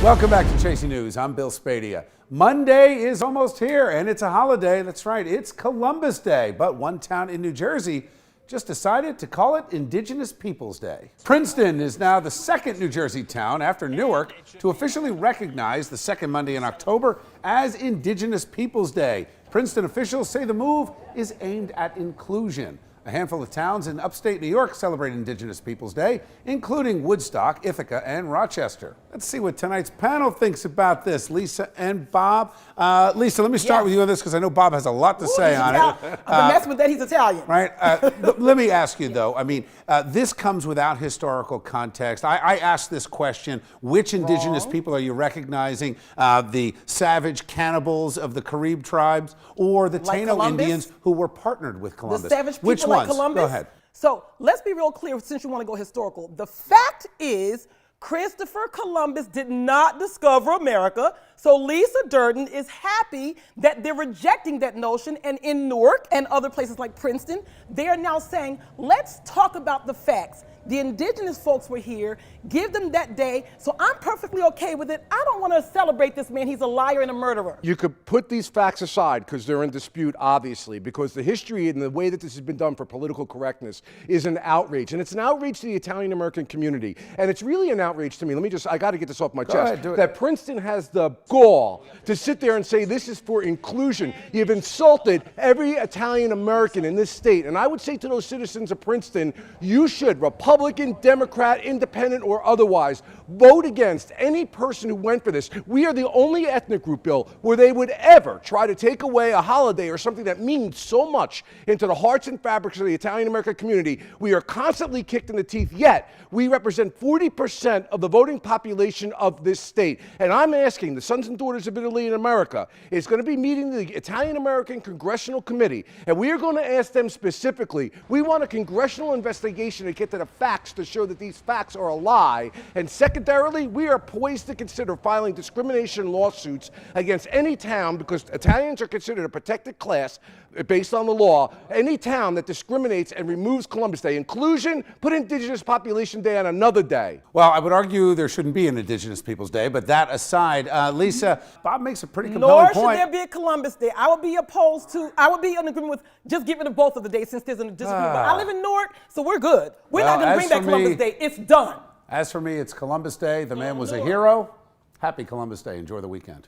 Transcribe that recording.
Welcome back to Chasing News. I'm Bill Spadea. Monday is almost here, and it's a holiday. That's right, it's Columbus Day. But one town in New Jersey just decided to call it Indigenous Peoples Day. Princeton is now the second New Jersey town after Newark to officially recognize the second Monday in October as Indigenous Peoples Day. Princeton officials say the move is aimed at inclusion. A handful of towns in upstate New York celebrate Indigenous Peoples Day, including Woodstock, Ithaca, and Rochester. Let's see what tonight's panel thinks about this. Lisa and Bob. Lisa, let me start with you on this because I know Bob has a lot to say on it. I've been messing with that. He's Italian. Right. Let me ask you, though. I mean, this comes without historical context. I asked this question, which Indigenous people are you recognizing? The savage cannibals of the Carib tribes or the Like Taino Columbus? Indians who were partnered with Columbus? The savage people Which like ones? Columbus? Go ahead. So let's be real clear since you want to go historical. The fact is, Christopher Columbus did not discover America, so Lisa Durden is happy that they're rejecting that notion, and in Newark and other places like Princeton, they are now saying, let's talk about the facts. The indigenous folks were here, give them that day, so I'm perfectly okay with it. I don't want to celebrate this man, he's a liar and a murderer. You could put these facts aside because they're in dispute, obviously, because the history and the way that this has been done for political correctness is an outrage. And it's an outrage to the Italian-American community. And it's really an outrage to me. I got to get this off my chest. ahead, do it. That Princeton has the gall to sit there and say this is for inclusion. You've insulted every Italian-American in this state. And I would say to those citizens of Princeton, you should, Republican, Democrat, Independent, or otherwise, vote against any person who went for this. We are the only ethnic group, Bill, where they would ever try to take away a holiday or something that means so much into the hearts and fabrics of the Italian-American community. We are constantly kicked in the teeth, yet we represent 40% of the voting population of this state. And I'm asking the sons and daughters of Italy in America is going to be meeting the Italian-American Congressional Committee, and we are going to ask them specifically, we want a congressional investigation to get to the facts to show that these facts are a lie. And secondarily, we are poised to consider filing discrimination lawsuits against any town, because Italians are considered a protected class based on the law. Any town that discriminates and removes Columbus Day. Inclusion, put Indigenous Population Day on another day. Well, I would argue there shouldn't be an Indigenous Peoples Day, but that aside, Lisa, Bob makes a pretty compelling Nor point. should there be a Columbus Day. I would be in agreement with just getting rid of both of the days since there's a disagreement. But I live in Newark, so we're good. We're not going to bring back Columbus Day. It's done. As for me, it's Columbus Day. The man was a hero. Happy Columbus Day. Enjoy the weekend.